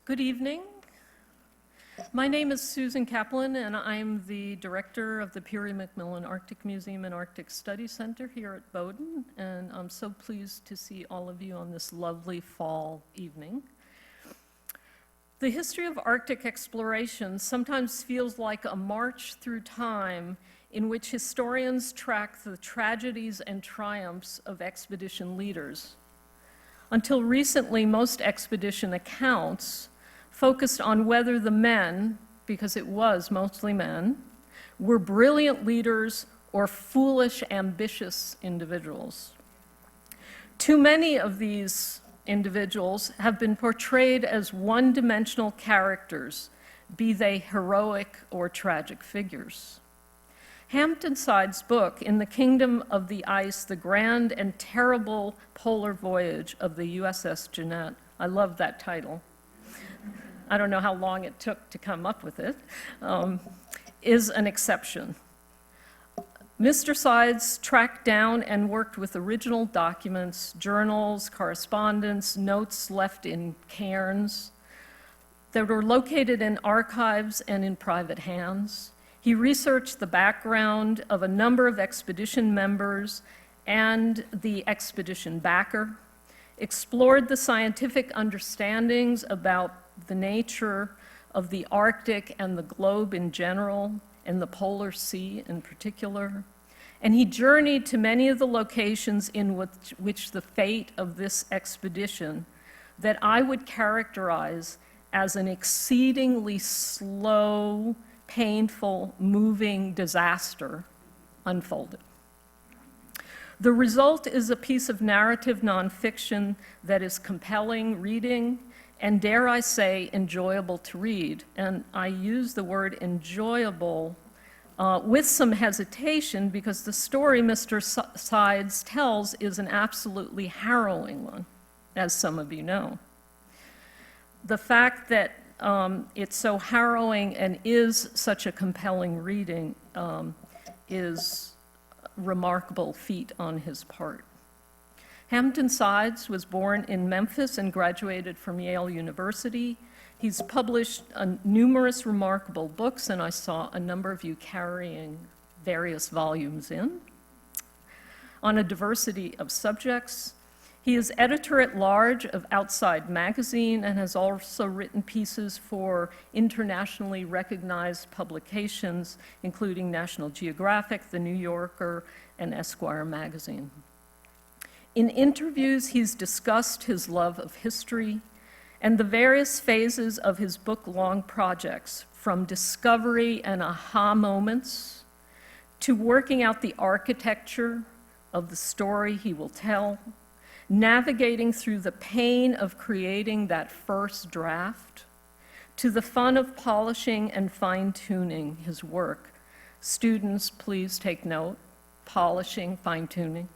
Good evening. My name is Susan Kaplan, and I'm the director of the Peary-MacMillan Arctic Museum and Arctic Studies Center here at Bowdoin, and I'm so pleased to see all of you on this lovely fall evening. The history of Arctic exploration sometimes feels like a march through time in which historians track the tragedies and triumphs of expedition leaders. Until recently, most expedition accounts focused on whether the men, because it was mostly men, were brilliant leaders or foolish, ambitious individuals. Too many of these individuals have been portrayed as one-dimensional characters, be they heroic or tragic figures. Hampton Sides' book, In the Kingdom of the Ice, The Grand and Terrible Polar Voyage of the USS Jeannette, I love that title. I don't know how long it took to come up with it, is an exception. Mr. Sides tracked down and worked with original documents, journals, correspondence, notes left in cairns that were located in archives and in private hands. He researched the background of a number of expedition members and the expedition backer, explored the scientific understandings about the nature of the Arctic and the globe in general, and the Polar Sea in particular. And he journeyed to many of the locations in which the fate of this expedition that I would characterize as an exceedingly slow, painful, moving disaster unfolded. The result is a piece of narrative nonfiction that is compelling reading and, dare I say, enjoyable to read. And I use the word enjoyable with some hesitation because the story Mr. Sides tells is an absolutely harrowing one, as some of you know. The fact that it's so harrowing and is such a compelling reading is a remarkable feat on his part. Hampton Sides was born in Memphis and graduated from Yale University. He's published numerous remarkable books, and I saw a number of you carrying various volumes in, on a diversity of subjects. He is editor-at-large of Outside Magazine and has also written pieces for internationally recognized publications, including National Geographic, The New Yorker, and Esquire magazine. In interviews, he's discussed his love of history and the various phases of his book-long projects, from discovery and aha moments to working out the architecture of the story he will tell, navigating through the pain of creating that first draft, to the fun of polishing and fine-tuning his work. Students, please take note, polishing, fine-tuning.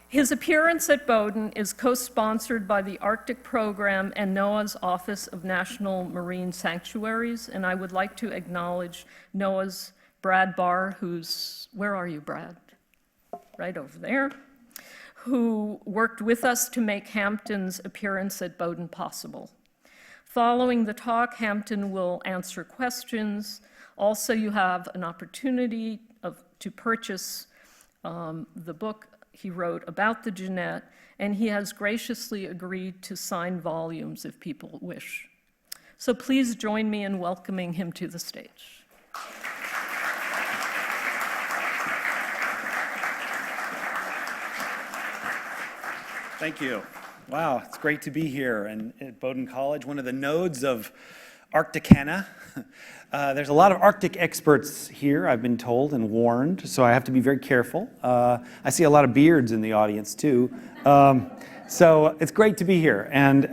His appearance at Bowdoin is co-sponsored by the Arctic Program and NOAA's Office of National Marine Sanctuaries, and I would like to acknowledge NOAA's Brad Barr, who's, where are you, Brad? Right over there, who worked with us to make Hampton's appearance at Bowdoin possible. Following the talk, Hampton will answer questions. Also, you have an opportunity to purchase the book he wrote about the Jeannette, and he has graciously agreed to sign volumes if people wish. So please join me in welcoming him to the stage. Thank you. Wow, it's great to be here and at Bowdoin College, one of the nodes of Arcticana. There's a lot of Arctic experts here, I've been told and warned, so I have to be very careful. I see a lot of beards in the audience too. So it's great to be here. And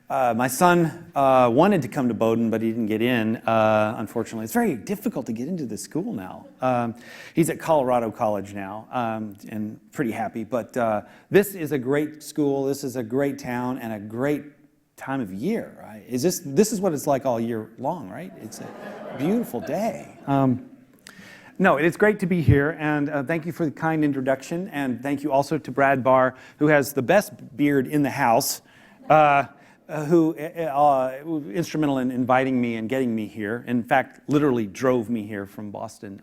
my son wanted to come to Bowdoin, but he didn't get in, unfortunately. It's very difficult to get into this school now. He's at Colorado College now, and pretty happy. But this is a great school, this is a great town, and a great time of year, right? This is what it's like all year long, right? It's a beautiful day. No, it's great to be here, and thank you for the kind introduction, and thank you also to Brad Barr, who has the best beard in the house, who was instrumental in inviting me and getting me here. In fact, literally drove me here from Boston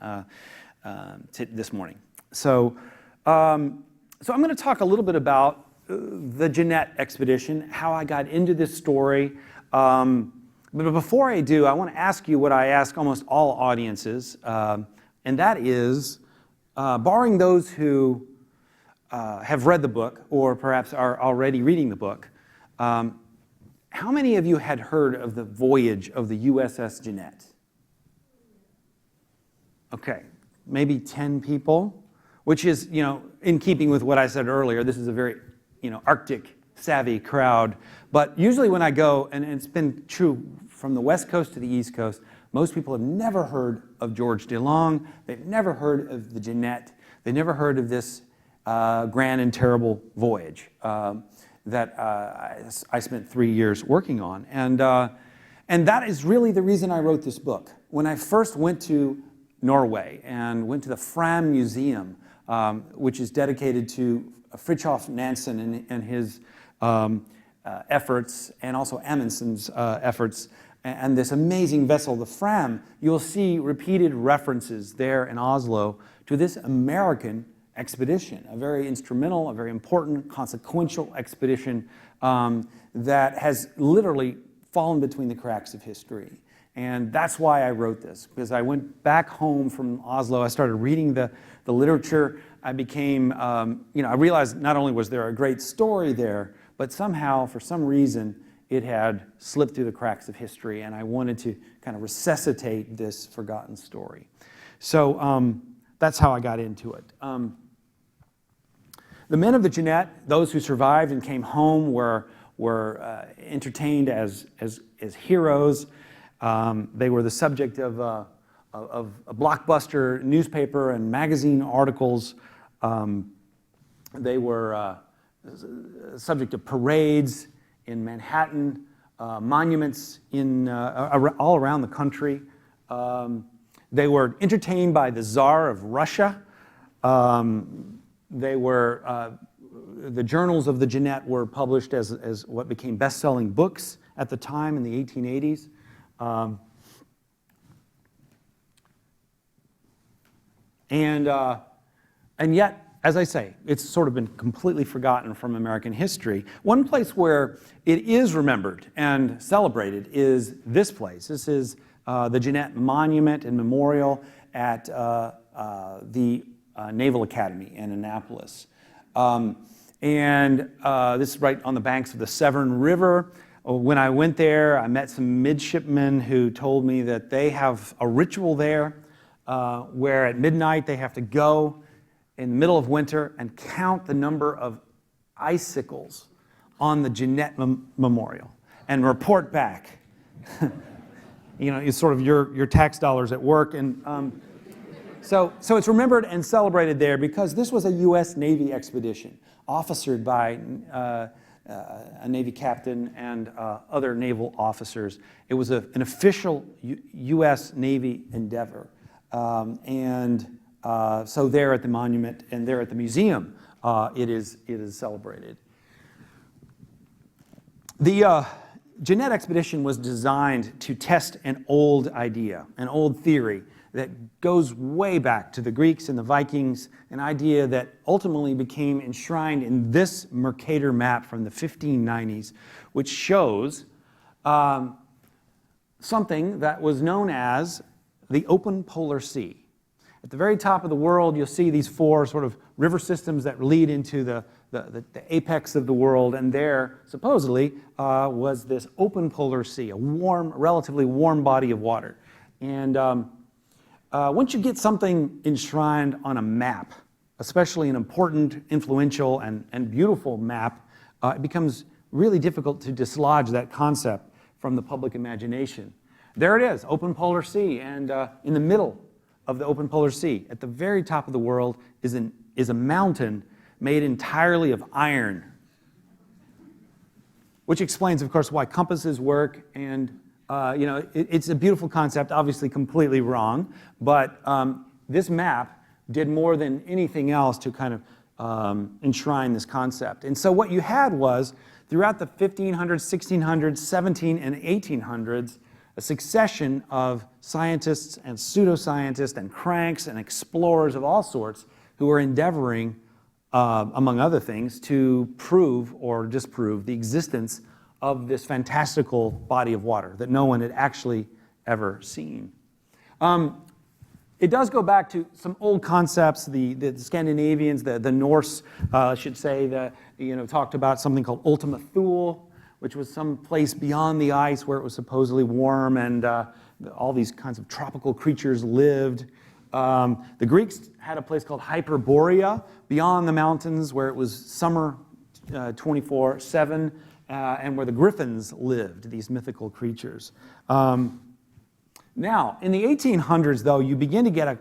this morning. So I'm going to talk a little bit about the Jeannette Expedition, how I got into this story. But before I do, I want to ask you what I ask almost all audiences, and that is, barring those who have read the book or perhaps are already reading the book, how many of you had heard of the voyage of the USS Jeannette? Okay, maybe 10 people, which is, in keeping with what I said earlier. This is a very, Arctic savvy crowd. But usually when I go, and it's been true from the West Coast to the East Coast, most people have never heard of George DeLong. They've never heard of the Jeannette. They never heard of this grand and terrible voyage that I spent 3 years working on. And that is really the reason I wrote this book. When I first went to Norway and went to the Fram Museum, which is dedicated to Fridtjof Nansen and his efforts, and also Amundsen's efforts, and this amazing vessel, the Fram, you'll see repeated references there in Oslo to this American expedition, a very instrumental, a very important, consequential expedition that has literally fallen between the cracks of history. And that's why I wrote this, because I went back home from Oslo. I started reading the literature. I became, I realized not only was there a great story there, but somehow, for some reason, it had slipped through the cracks of history, and I wanted to kind of resuscitate this forgotten story. So that's how I got into it. The men of the Jeannette, those who survived and came home, were entertained as heroes. They were the subject of a blockbuster newspaper and magazine articles. They were subject of parades in Manhattan, monuments all around the country. They were entertained by the Tsar of Russia. The journals of the Jeannette were published as what became best-selling books at the time in the 1880s. And yet, as I say, it's sort of been completely forgotten from American history. One place where it is remembered and celebrated is this place. This is the Jeannette Monument and Memorial at the Naval Academy in Annapolis. This is right on the banks of the Severn River. When I went there, I met some midshipmen who told me that they have a ritual there where at midnight they have to go in the middle of winter and count the number of icicles on the Jeannette Memorial and report back. It's sort of your tax dollars at work. And so it's remembered and celebrated there because this was a U.S. Navy expedition officered by a Navy captain and other naval officers. It was an official U.S. Navy endeavor. So there at the monument and there at the museum, it is celebrated. The Jeannette Expedition was designed to test an old idea, an old theory that goes way back to the Greeks and the Vikings, an idea that ultimately became enshrined in this Mercator map from the 1590s, which shows something that was known as the open polar sea. At the very top of the world, you'll see these four sort of river systems that lead into the apex of the world, and there, supposedly, was this open polar sea, a relatively warm body of water. And once you get something enshrined on a map, especially an important, influential, and beautiful map, it becomes really difficult to dislodge that concept from the public imagination. There it is, open polar sea, and in the middle of the open polar sea, at the very top of the world, is a mountain made entirely of iron, which explains, of course, why compasses work. And it's a beautiful concept, obviously completely wrong, but this map did more than anything else to kind of enshrine this concept. And so what you had was, throughout the 1500s, 1600s, 17 and 1800s, a succession of scientists and pseudoscientists and cranks and explorers of all sorts who were endeavoring, among other things, to prove or disprove the existence of this fantastical body of water that no one had actually ever seen. It does go back to some old concepts. The Scandinavians, the Norse, I should say, talked about something called Ultima Thule, which was some place beyond the ice where it was supposedly warm and all these kinds of tropical creatures lived. The Greeks had a place called Hyperborea, beyond the mountains, where it was summer 24/7, and where the griffins lived, these mythical creatures. Now, in the 1800s, though, you begin to get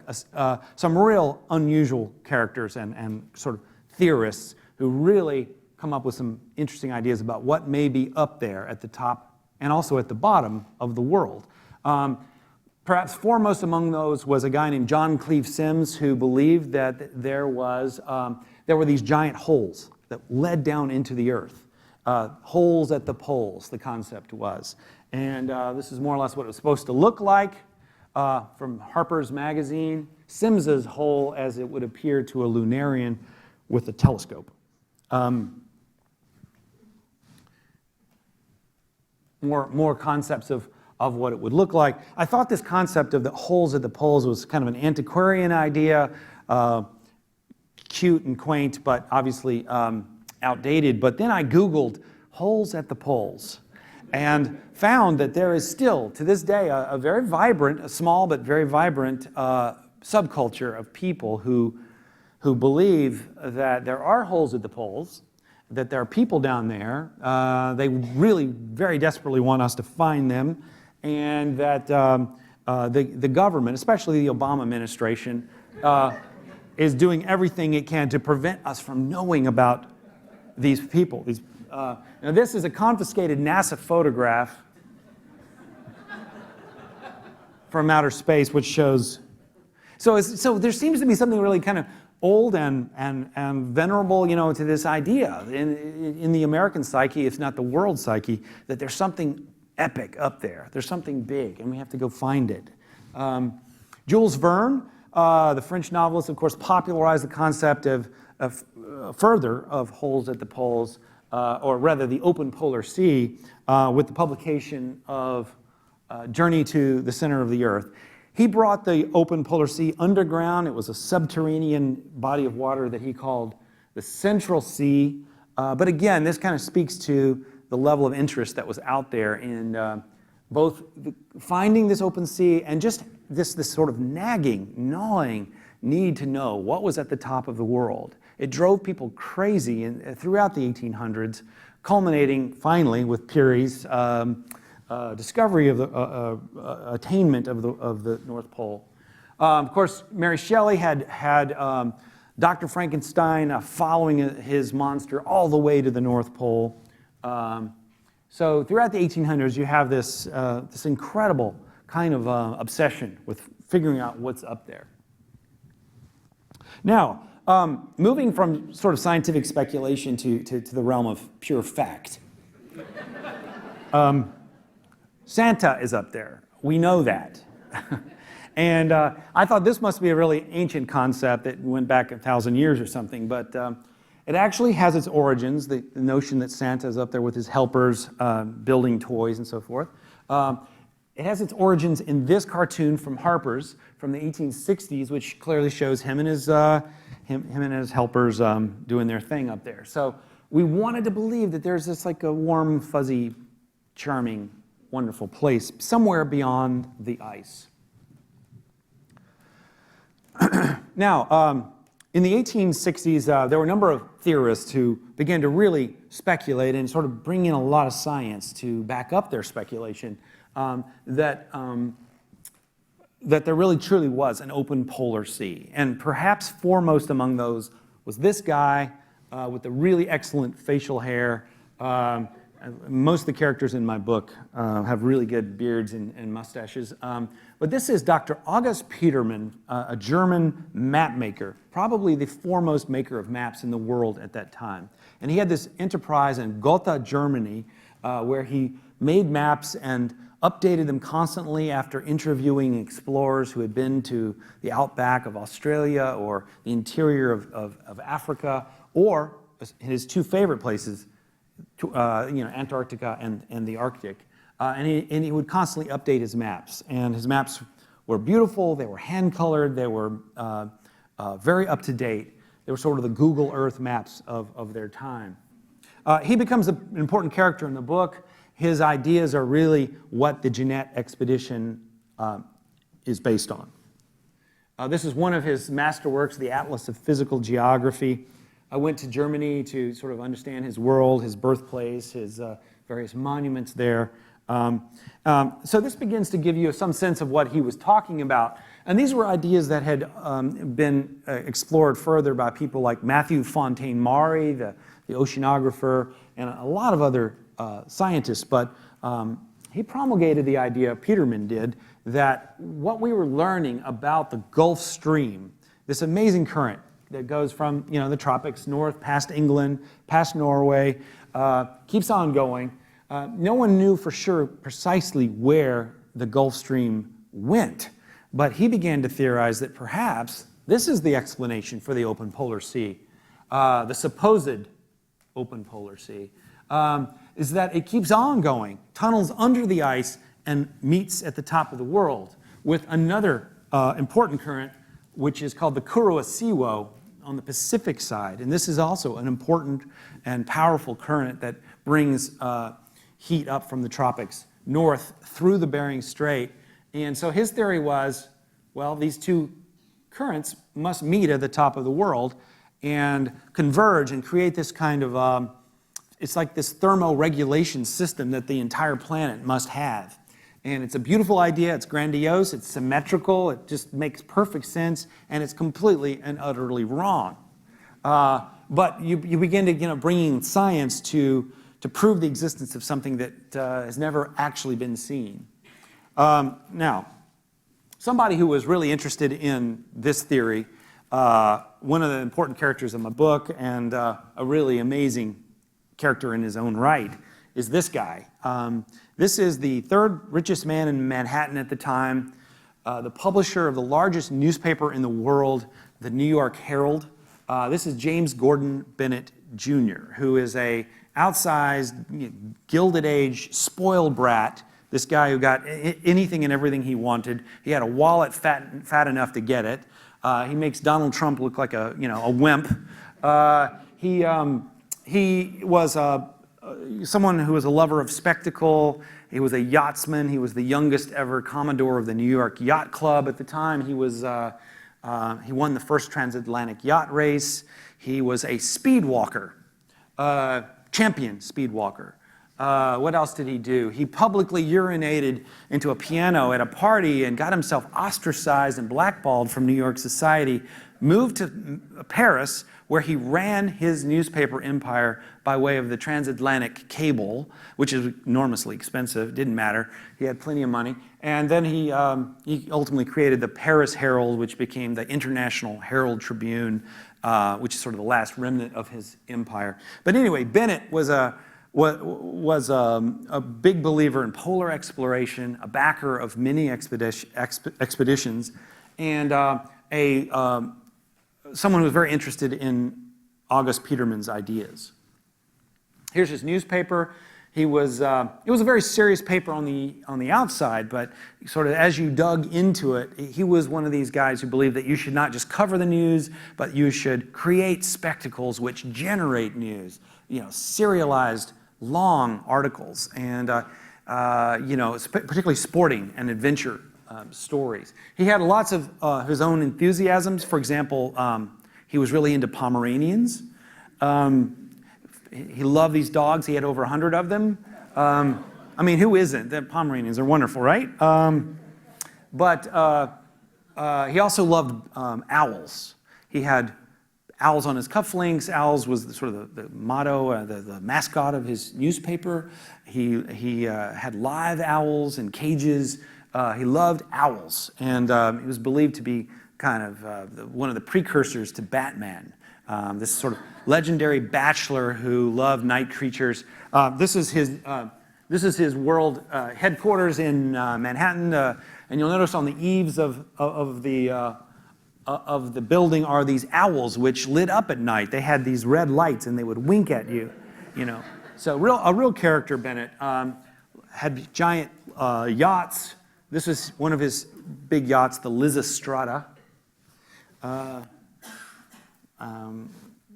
some real unusual characters and sort of theorists who really come up with some interesting ideas about what may be up there at the top and also at the bottom of the world. Perhaps foremost among those was a guy named John Cleve Symmes, who believed that there were these giant holes that led down into the earth. Holes at the poles, the concept was. And this is more or less what it was supposed to look like from Harper's Magazine. Symmes's hole as it would appear to a lunarian with a telescope. More concepts of what it would look like. I thought this concept of the holes at the poles was kind of an antiquarian idea, cute and quaint, but obviously outdated. But then I Googled holes at the poles and found that there is still, to this day, a very vibrant, a small but very vibrant subculture of people who believe that there are holes at the poles, that there are people down there. They really very desperately want us to find them, and that the government, especially the Obama administration, is doing everything it can to prevent us from knowing about these people. Now this is a confiscated NASA photograph from outer space, which shows. So there seems to be something really kind of old and venerable, to this idea in the American psyche, if not the world psyche, that there's something epic up there. There's something big, and we have to go find it. Jules Verne, the French novelist, of course, popularized the concept of holes at the poles, or rather the open polar sea, with the publication of Journey to the Center of the Earth. He brought the open polar sea underground. It was a subterranean body of water that he called the Central Sea. But again, this kind of speaks to the level of interest that was out there in both finding this open sea and just this sort of nagging, gnawing need to know what was at the top of the world. It drove people crazy throughout the 1800s, culminating finally with Peary's discovery of the attainment of the North Pole. Of course, Mary Shelley had Dr. Frankenstein following his monster all the way to the North Pole. So throughout the 1800s, you have this incredible kind of obsession with figuring out what's up there. Now, moving from sort of scientific speculation to the realm of pure fact. Santa is up there. We know that. And I thought this must be a really ancient concept that went back 1,000 years or something, but it actually has its origins, the notion that Santa is up there with his helpers building toys and so forth. It has its origins in this cartoon from Harper's from the 1860s, which clearly shows him and his helpers doing their thing up there. So we wanted to believe that there's this like a warm, fuzzy, charming, wonderful place somewhere beyond the ice. Now, in the 1860s, there were a number of theorists who began to really speculate and sort of bring in a lot of science to back up their speculation that there really truly was an open polar sea. And perhaps foremost among those was this guy with the really excellent facial hair, Most of the characters in my book have really good beards and mustaches. But this is Dr. August Peterman, a German map maker, probably the foremost maker of maps in the world at that time. And he had this enterprise in Gotha, Germany, where he made maps and updated them constantly after interviewing explorers who had been to the outback of Australia or the interior of Africa, or his two favorite places, Antarctica and the Arctic. And he would constantly update his maps. And his maps were beautiful, they were hand-colored, they were very up-to-date. They were sort of the Google Earth maps of their time. He becomes an important character in the book. His ideas are really what the Jeannette Expedition is based on. This is one of his masterworks, the Atlas of Physical Geography. I went to Germany to sort of understand his world, his birthplace, his various monuments there. So this begins to give you some sense of what he was talking about. And these were ideas that had been explored further by people like Matthew Fontaine Maury, the oceanographer, and a lot of other scientists. But he promulgated the idea, Peterman did, that what we were learning about the Gulf Stream, this amazing current that goes from the tropics north past England, past Norway, keeps on going. No one knew for sure precisely where the Gulf Stream went, but he began to theorize that perhaps this is the explanation for the open polar sea, the supposed open polar sea, is that it keeps on going, tunnels under the ice, and meets at the top of the world with another important current, which is called the Kuroshio on the Pacific side. And this is also an important and powerful current that brings heat up from the tropics north through the Bering Strait. And so his theory was, well, these two currents must meet at the top of the world and converge and create this kind of, it's like this thermoregulation system that the entire planet must have. And it's a beautiful idea, it's grandiose, it's symmetrical, it just makes perfect sense, and it's completely and utterly wrong. But you begin to bringing science to prove the existence of something that has never actually been seen. Now, somebody who was really interested in this theory, one of the important characters in my book, and a really amazing character in his own right, is this guy. This is the third richest man in Manhattan at the time, the publisher of the largest newspaper in the world, the New York Herald. This is James Gordon Bennett Jr., who is a outsized, Gilded Age, spoiled brat. This guy who got anything and everything he wanted. He had a wallet fat enough to get it. He makes Donald Trump look like a wimp. He was someone who was a lover of spectacle. He was a yachtsman. He was the youngest ever Commodore of the New York Yacht Club at the time. He won the first transatlantic yacht race. He was a speed walker, champion speed walker. What else did he do? He publicly urinated into a piano at a party and got himself ostracized and blackballed from New York society, moved to Paris, where he ran his newspaper empire by way of the transatlantic cable, which is enormously expensive, didn't matter. He had plenty of money. And then he ultimately created the Paris Herald, which became the International Herald Tribune, which is sort of the last remnant of his empire. But anyway, Bennett was a big believer in polar exploration, a backer of many expeditions, and someone who was very interested in August Peterman's ideas. Here's his newspaper. It was a very serious paper on the outside, but sort of as you dug into it, he was one of these guys who believed that you should not just cover the news, but you should create spectacles which generate news. Serialized long articles, and particularly sporting and adventure stories. He had lots of his own enthusiasms. For example, he was really into Pomeranians. He loved these dogs. He had over 100 of them. Who isn't? The Pomeranians are wonderful, right? But he also loved owls. He had owls on his cufflinks. Owls was sort of the motto, the mascot of his newspaper. He had live owls in cages. He loved owls, and he was believed to be kind of one of the precursors to Batman. This sort of legendary bachelor who loved night creatures. This is his world headquarters in Manhattan, and you'll notice on the eaves of the building are these owls which lit up at night. They had these red lights and they would wink at you, you know. So a real character, Bennett. Had giant yachts. This is one of his big yachts, the Lysistrata.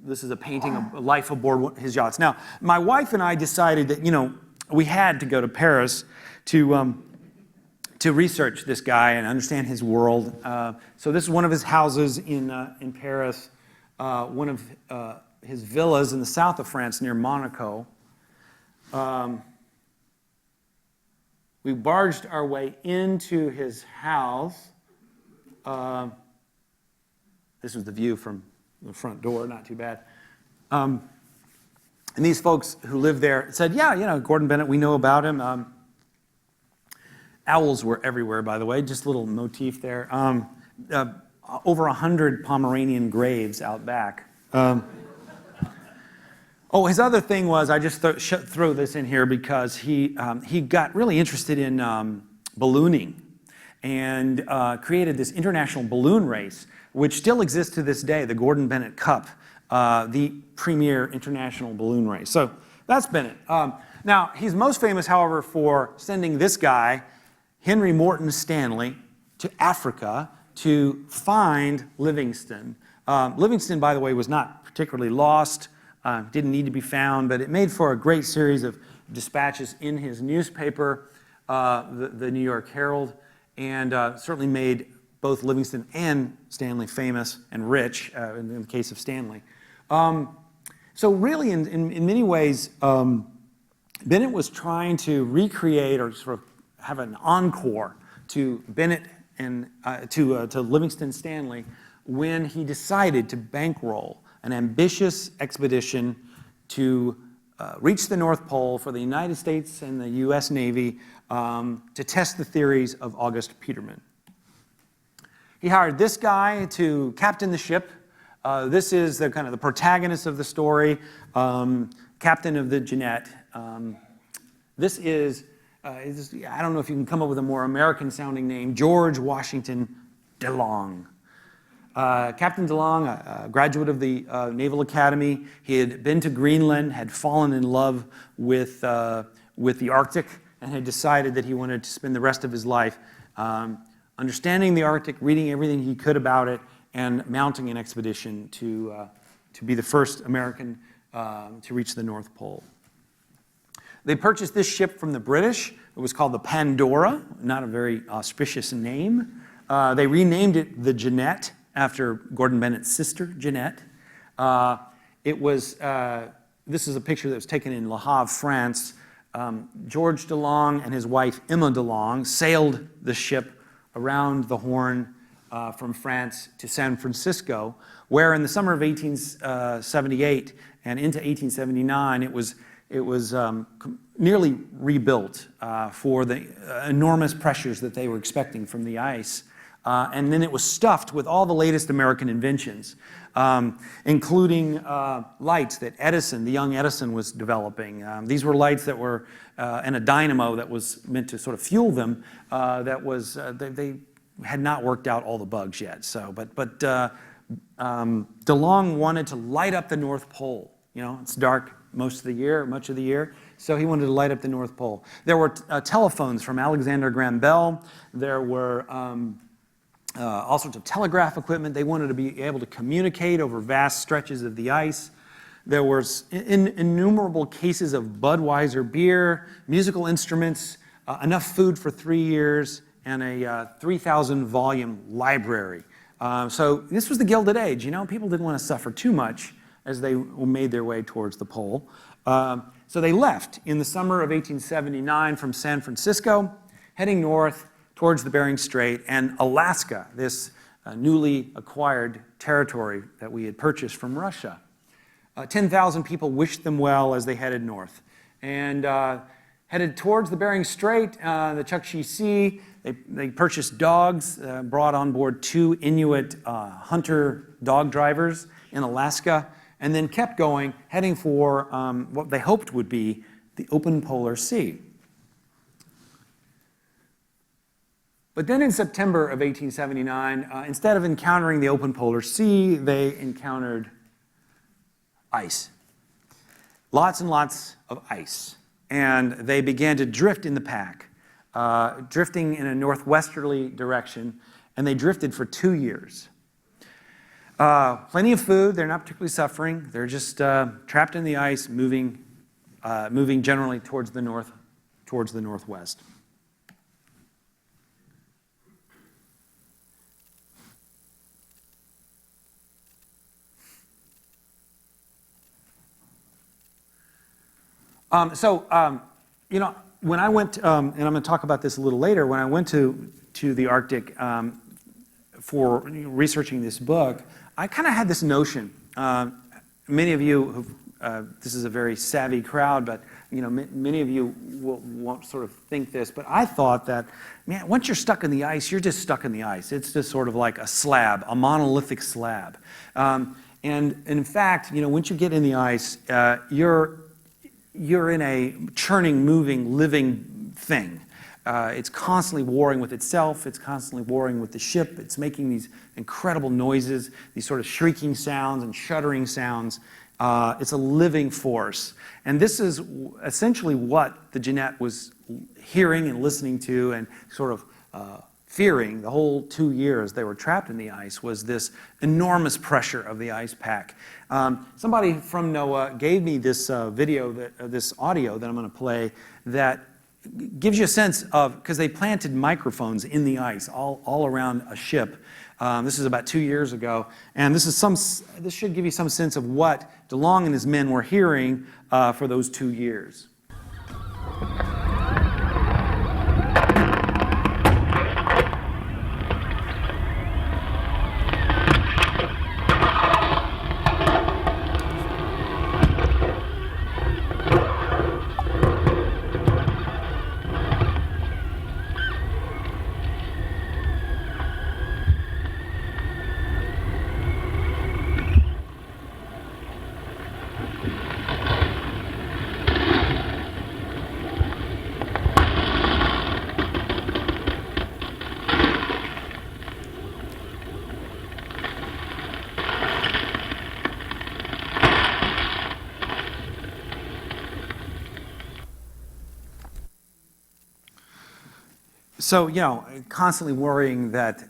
This is a painting of life aboard his yachts. Now, my wife and I decided that, you know, we had to go to Paris to research this guy and understand his world. So this is one of his houses in Paris, one of his villas in the south of France near Monaco. We barged our way into his house. This was the view from the front door, not too bad. And these folks who lived there said, yeah, you know, Gordon Bennett, we know about him. Owls were everywhere, by the way, just a little motif there. Over 100 Pomeranian graves out back. Oh, his other thing was, I just throw this in here because he got really interested in ballooning and created this international balloon race, which still exists to this day, the Gordon Bennett Cup, the premier international balloon race. So that's Bennett. Now, he's most famous, however, for sending this guy, Henry Morton Stanley, to Africa to find Livingstone. Livingstone, by the way, was not particularly lost, didn't need to be found, but it made for a great series of dispatches in his newspaper, the New York Herald, and certainly made both Livingstone and Stanley famous and rich, in the case of Stanley. So really, in many ways, Bennett was trying to recreate or sort of have an encore to Bennett and to Livingstone Stanley when he decided to bankroll an ambitious expedition to reach the North Pole for the United States and the U.S. Navy to test the theories of August Peterman. He hired this guy to captain the ship. This is the kind of the protagonist of the story, captain of the Jeannette. This is, I don't know if you can come up with a more American-sounding name, George Washington DeLong. Captain DeLong, a graduate of the Naval Academy, he had been to Greenland, had fallen in love with the Arctic, and had decided that he wanted to spend the rest of his life understanding the Arctic, reading everything he could about it, and mounting an expedition to be the first American to reach the North Pole. They purchased this ship from the British. It was called the Pandora, not a very auspicious name. They renamed it the Jeannette, after Gordon Bennett's sister, Jeannette. This is a picture that was taken in Le Havre, France. George DeLong and his wife, Emma DeLong, sailed the ship around the Horn from France to San Francisco, where in the summer of 1878 and into 1879, it was nearly rebuilt for the enormous pressures that they were expecting from the ice. And then it was stuffed with all the latest American inventions, including lights that the young Edison was developing. These were lights that were, and a dynamo that was meant to sort of fuel them, they had not worked out all the bugs yet. So, but DeLong wanted to light up the North Pole. You know, it's dark much of the year, so he wanted to light up the North Pole. There were telephones from Alexander Graham Bell. There were all sorts of telegraph equipment. They wanted to be able to communicate over vast stretches of the ice. There was innumerable cases of Budweiser beer, musical instruments, enough food for 3 years, and a 3,000 volume library. So this was the Gilded Age. You know, people didn't want to suffer too much as they made their way towards the pole. So they left in the summer of 1879 from San Francisco, heading north towards the Bering Strait and Alaska, this newly acquired territory that we had purchased from Russia. 10,000 people wished them well as they headed north. And headed towards the Bering Strait, the Chukchi Sea. They purchased dogs, brought on board 2 Inuit hunter dog drivers in Alaska, and then kept going, heading for what they hoped would be the open polar sea. But then in September of 1879, instead of encountering the open polar sea, they encountered ice. Lots and lots of ice. And they began to drift in the pack, drifting in a northwesterly direction, and they drifted for 2 years. Plenty of food, they're not particularly suffering, they're just trapped in the ice, moving generally towards the northwest. You know, when I went, and I'm going to talk about this a little later, when I went to the Arctic for researching this book, I kind of had this notion. Many of you, this is a very savvy crowd, but you know, many of you won't sort of think this, but I thought that, man, once you're stuck in the ice, you're just stuck in the ice. It's just sort of like a slab, a monolithic slab. And in fact, you know, once you get in the ice, you're in a churning, moving, living thing. It's constantly warring with itself. It's constantly warring with the ship. It's making these incredible noises, these sort of shrieking sounds and shuddering sounds. It's a living force. And this is essentially what the Jeannette was hearing and listening to and sort of fearing the whole 2 years they were trapped in the ice, was this enormous pressure of the ice pack. Somebody from NOAA gave me this this audio that I'm going to play that gives you a sense of, because they planted microphones in the ice all around a ship. This is about 2 years ago, and this should give you some sense of what DeLong and his men were hearing for those 2 years. So, you know, constantly worrying that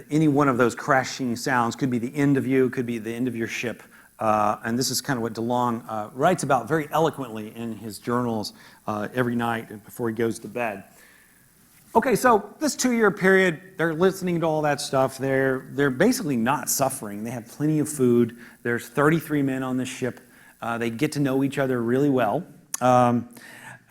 any one of those crashing sounds could be the end of you, could be the end of your ship. And this is kind of what DeLong writes about very eloquently in his journals every night before he goes to bed. Okay, so this 2-year period, they're listening to all that stuff. They're basically not suffering. They have plenty of food. There's 33 men on this ship. They get to know each other really well.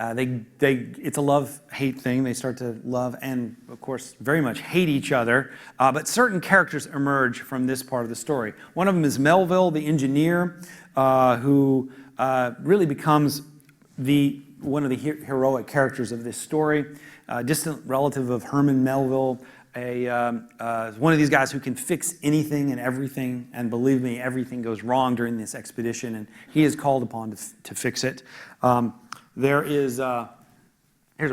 It's a love-hate thing. They start to love and, of course, very much hate each other. But certain characters emerge from this part of the story. One of them is Melville, the engineer, who really becomes one of the heroic characters of this story. Distant relative of Herman Melville, one of these guys who can fix anything and everything. And believe me, everything goes wrong during this expedition, and he is called upon to fix it. Here's a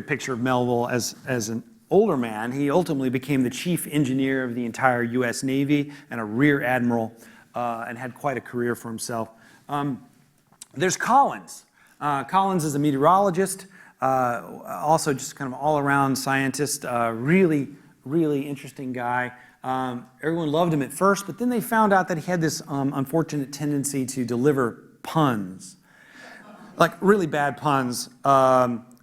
picture of Melville as an older man. He ultimately became the chief engineer of the entire U.S. Navy and a rear admiral, and had quite a career for himself. There's Collins. Collins is a meteorologist, also just kind of all-around scientist, really, really interesting guy. Everyone loved him at first, but then they found out that he had this unfortunate tendency to deliver puns. Like really bad puns.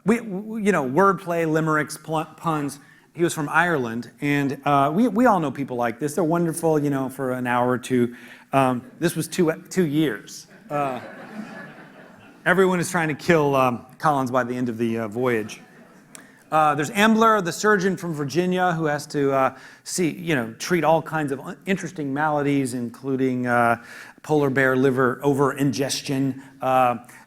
Wordplay, limericks, puns. He was from Ireland, and we all know people like this. They're wonderful, you know, for an hour or two. This was 2 years. Everyone is trying to kill Collins by the end of the voyage. There's Ambler, the surgeon from Virginia, who has to treat all kinds of interesting maladies, including polar bear liver over ingestion,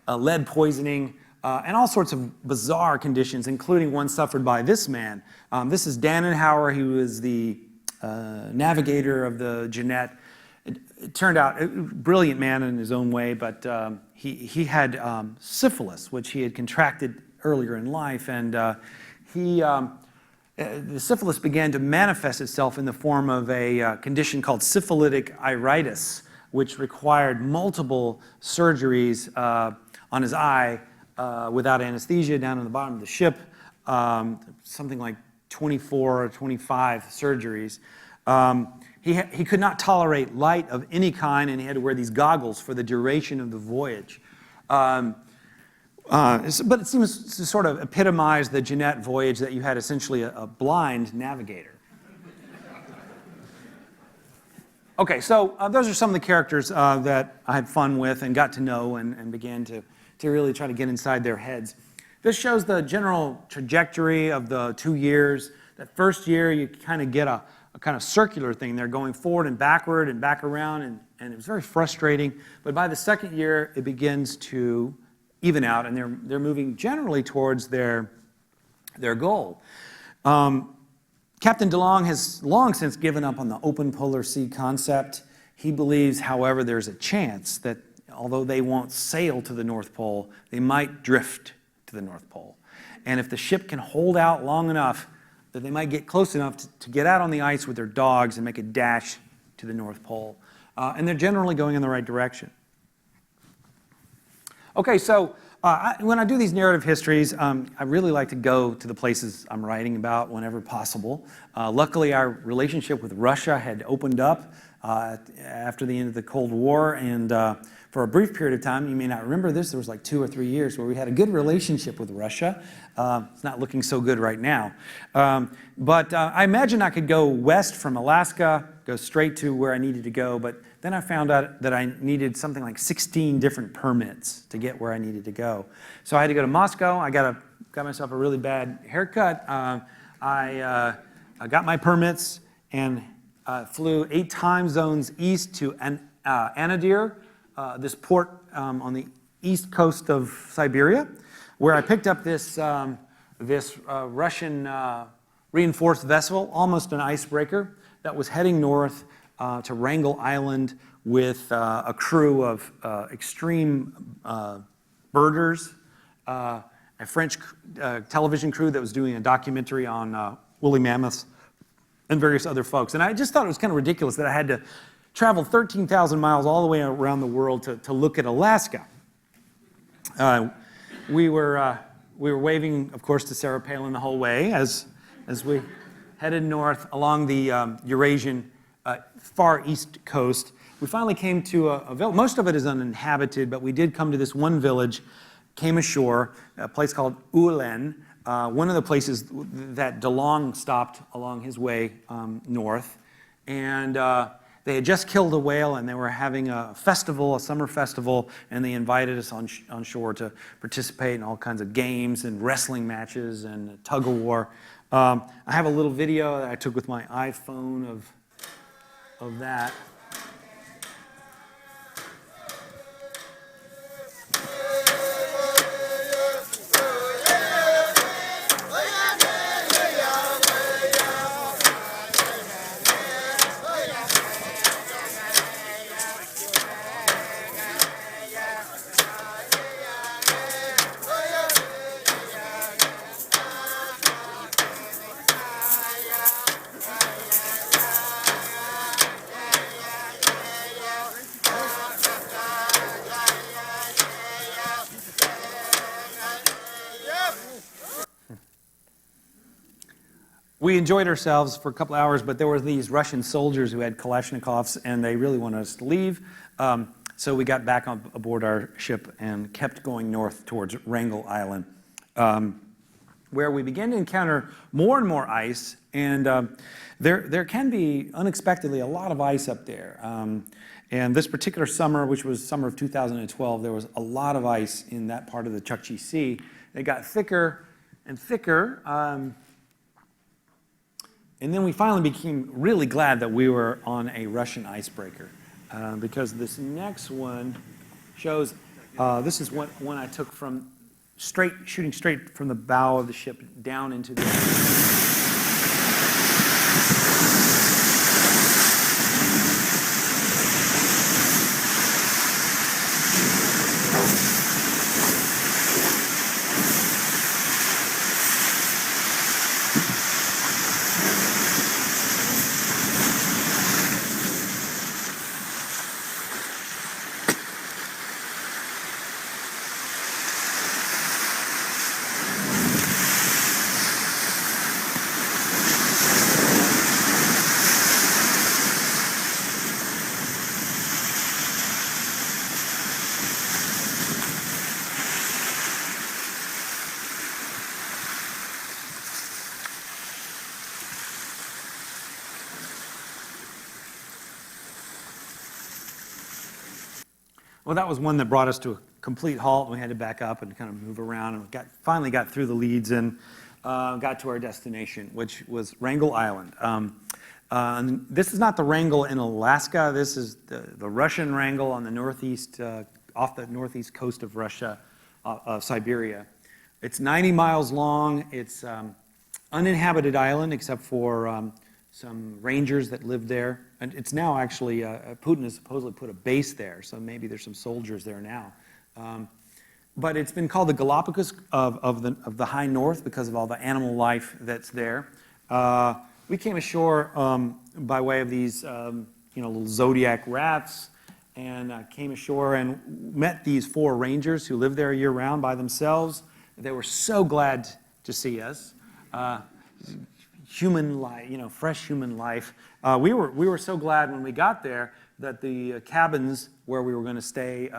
lead poisoning, and all sorts of bizarre conditions, including one suffered by this man. This is Dannenhauer. He was the navigator of the Jeannette. It turned out a brilliant man in his own way, but he had syphilis, which he had contracted earlier in life, and the syphilis began to manifest itself in the form of a condition called syphilitic iritis, which required multiple surgeries on his eye without anesthesia down on the bottom of the ship, something like 24 or 25 surgeries. He could not tolerate light of any kind, and he had to wear these goggles for the duration of the voyage. But it seems to sort of epitomize the Jeannette voyage, that you had essentially a blind navigator. Okay, so those are some of the characters that I had fun with and got to know and began to really try to get inside their heads. This shows the general trajectory of the 2 years. That first year, you kind of get a kind of circular thing. They're going forward and backward and back around, and it was very frustrating. But by the second year, it begins to even out, and they're moving generally towards their goal. Captain DeLong has long since given up on the open polar sea concept. He believes, however, there's a chance that although they won't sail to the North Pole, they might drift to the North Pole. And if the ship can hold out long enough, that they might get close enough to get out on the ice with their dogs and make a dash to the North Pole. And they're generally going in the right direction. Okay, so when I do these narrative histories, I really like to go to the places I'm writing about whenever possible. Luckily, our relationship with Russia had opened up after the end of the Cold War, and for a brief period of time, you may not remember this, there was like 2 or 3 years where we had a good relationship with Russia. It's not looking so good right now. But I imagine I could go west from Alaska, go straight to where I needed to go, but then I found out that I needed something like 16 different permits to get where I needed to go. So I had to go to Moscow. I got myself a really bad haircut. I got my permits and flew 8 time zones east to Anadyr, this port on the east coast of Siberia, where I picked up this Russian reinforced vessel, almost an icebreaker, that was heading north to Wrangell Island with a crew of extreme birders, a French television crew that was doing a documentary on woolly mammoths, and various other folks. And I just thought it was kind of ridiculous that I had to travel 13,000 miles all the way around the world to look at Alaska. We were waving, of course, to Sarah Palin the whole way as we headed north along the Eurasian far east coast. We finally came to a village. Most of it is uninhabited, but we did come to this one village, came ashore, a place called Ulen, one of the places that DeLong stopped along his way north. And they had just killed a whale, and they were having a festival, a summer festival, and they invited us on shore to participate in all kinds of games and wrestling matches and tug-of-war. I have a little video that I took with my iPhone of that. We enjoyed ourselves for a couple hours, but there were these Russian soldiers who had Kalashnikovs, and they really wanted us to leave. So we got back aboard our ship and kept going north towards Wrangell Island, where we began to encounter more and more ice, and there can be, unexpectedly, a lot of ice up there. And this particular summer, which was summer of 2012, there was a lot of ice in that part of the Chukchi Sea. It got thicker and thicker. And then we finally became really glad that we were on a Russian icebreaker, because this next one shows, this is one I took from shooting straight from the bow of the ship down into the Well, that was one that brought us to a complete halt. We had to back up and kind of move around, and finally got through the leads and got to our destination, which was Wrangell Island. And this is not the Wrangell in Alaska. This is the Russian Wrangell on the northeast, off the northeast coast of Russia, Siberia. It's 90 miles long. It's uninhabited island except for some rangers that live there. And it's now actually, Putin has supposedly put a base there, so maybe there's some soldiers there now. But it's been called the Galapagos of the high north because of all the animal life that's there. We came ashore by way of these little zodiac rats, and came ashore and met these 4 rangers who live there year-round by themselves. They were so glad to see us. Human life, fresh human life. We were so glad when we got there that the cabins where we were going to stay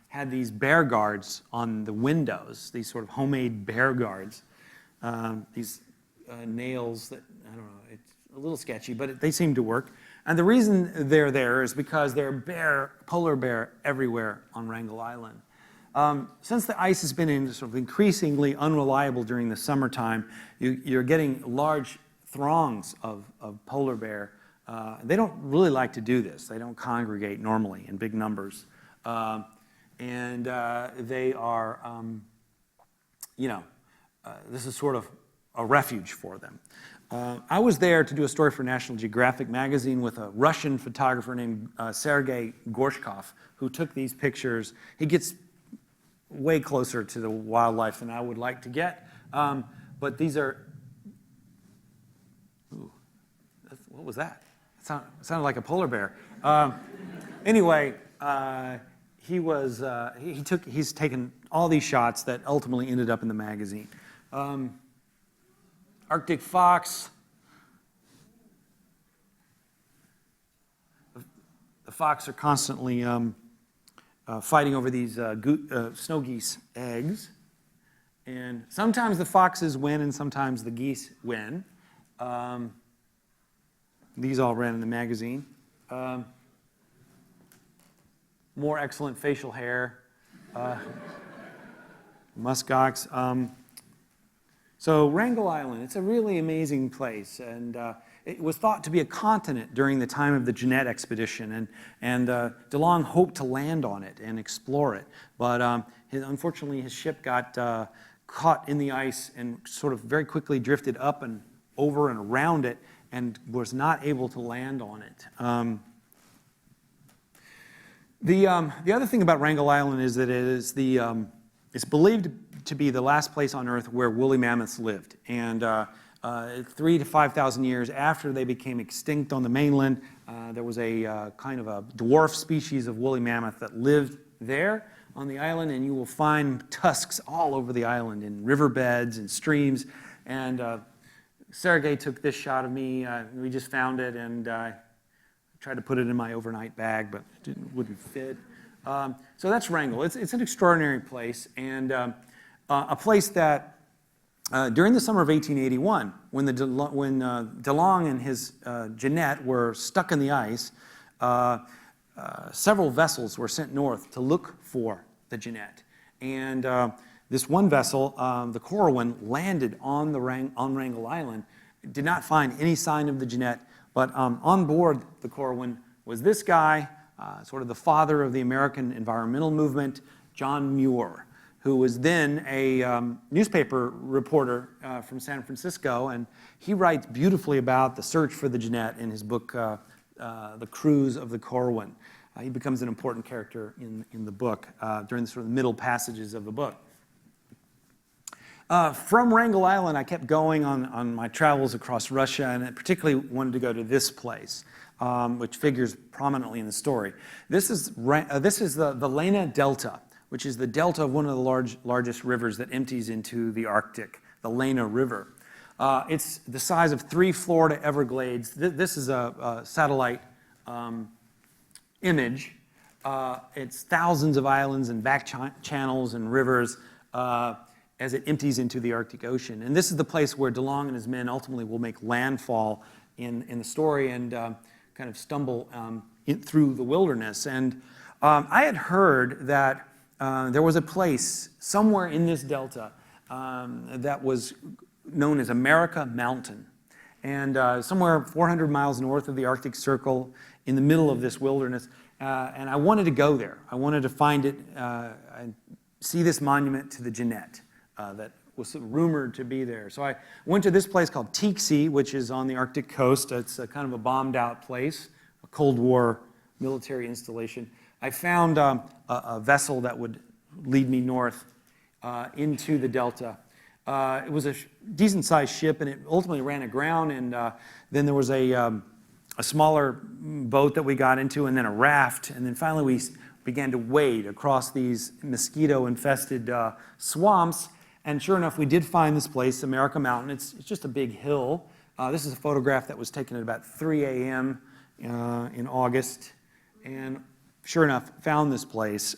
had these bear guards on the windows, these sort of homemade bear guards. These nails that, I don't know, it's a little sketchy, but they seem to work. And the reason they're there is because there are polar bear everywhere on Wrangell Island. Since the ice has been sort of increasingly unreliable during the summertime, you're getting large throngs of polar bear. They don't really like to do this. They don't congregate normally in big numbers. And they are, this is sort of a refuge for them. I was there to do a story for National Geographic magazine with a Russian photographer named Sergei Gorshkov, who took these pictures. He gets way closer to the wildlife than I would like to get. But these are, ooh, what was that? It sounded like a polar bear. Anyway, he's taken all these shots that ultimately ended up in the magazine. Arctic fox. The fox are constantly fighting over these snow geese eggs. And sometimes the foxes win and sometimes the geese win. These all ran in the magazine. More excellent facial hair. Muskox. So Wrangell Island, it's a really amazing place, and it was thought to be a continent during the time of the Jeannette Expedition, and DeLong hoped to land on it and explore it, but unfortunately his ship got caught in the ice and sort of very quickly drifted up and over and around it and was not able to land on it. The other thing about Wrangell Island is that it's believed to be the last place on Earth where woolly mammoths lived. And 3,000 to 5,000 years after they became extinct on the mainland, there was a kind of a dwarf species of woolly mammoth that lived there on the island, and you will find tusks all over the island in riverbeds and streams. And Sergei took this shot of me. We just found it, and tried to put it in my overnight bag, but it wouldn't fit. So that's Wrangell. It's an extraordinary place, and a place that during the summer of 1881, when DeLong and his Jeannette were stuck in the ice, several vessels were sent north to look for the Jeannette. And This one vessel, the Corwin, landed on Wrangell Island, did not find any sign of the Jeannette, but on board the Corwin was this guy, sort of the father of the American environmental movement, John Muir, who was then a newspaper reporter from San Francisco, and he writes beautifully about the search for the Jeannette in his book, The Cruise of the Corwin. He becomes an important character in the book during the sort of middle passages of the book. From Wrangell Island, I kept going on my travels across Russia, and I particularly wanted to go to this place, which figures prominently in the story. This is the Lena Delta, which is the delta of one of the largest rivers that empties into the Arctic, the Lena River. It's the size of 3 Florida Everglades. This is a satellite image. It's thousands of islands and back channels and rivers as it empties into the Arctic Ocean. And this is the place where DeLong and his men ultimately will make landfall in the story and kind of stumble through the wilderness. And I had heard that there was a place somewhere in this delta that was known as America Mountain. And somewhere 400 miles north of the Arctic Circle, in the middle of this wilderness. And I wanted to go there. I wanted to find it and see this monument to the Jeannette that was rumored to be there. So I went to this place called Teaksea, which is on the Arctic coast. It's a kind of a bombed out place, a Cold War military installation. I found a vessel that would lead me north into the delta. It was a decent-sized ship, and it ultimately ran aground, and then there was a smaller boat that we got into, and then a raft, and then finally we began to wade across these mosquito-infested swamps, and sure enough, we did find this place, America Mountain. It's just a big hill. This is a photograph that was taken at about 3 a.m. In August, and sure enough, found this place,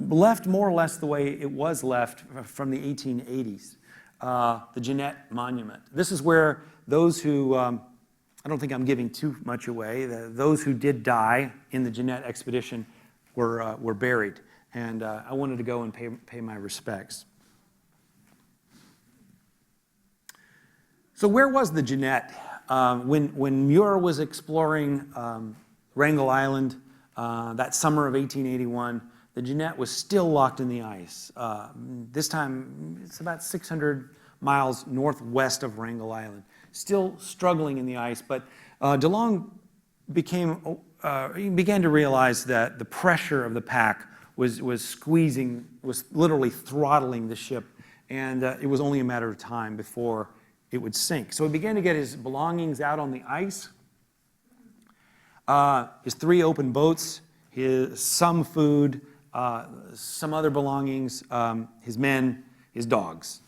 left more or less the way it was left from the 1880s, the Jeannette Monument. This is where those who, I don't think I'm giving too much away, those who did die in the Jeannette Expedition were buried, and I wanted to go and pay my respects. So where was the Jeannette? When Muir was exploring Wrangell Island, that summer of 1881, the Jeannette was still locked in the ice. This time, it's about 600 miles northwest of Wrangell Island, still struggling in the ice. But DeLong began to realize that the pressure of the pack was squeezing, was literally throttling the ship, and it was only a matter of time before it would sink. So he began to get his belongings out on the ice. His 3 open boats, some food, some other belongings, his men, his dogs.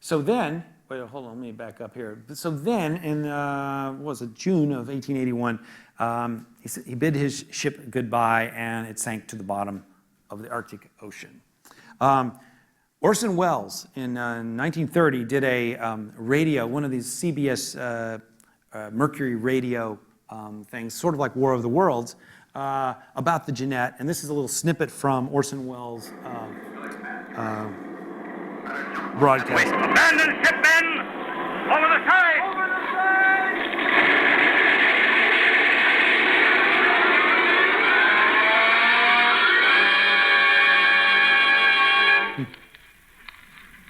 So then, wait, hold on, let me back up here. So then, in June of 1881, he bid his ship goodbye, and it sank to the bottom of the Arctic Ocean. Orson Welles, in 1930, did a radio, one of these CBS Mercury radio things, sort of like War of the Worlds, about the Jeannette. And this is a little snippet from Orson Welles' broadcast. Abandon ship, men! Over the side! Over the side!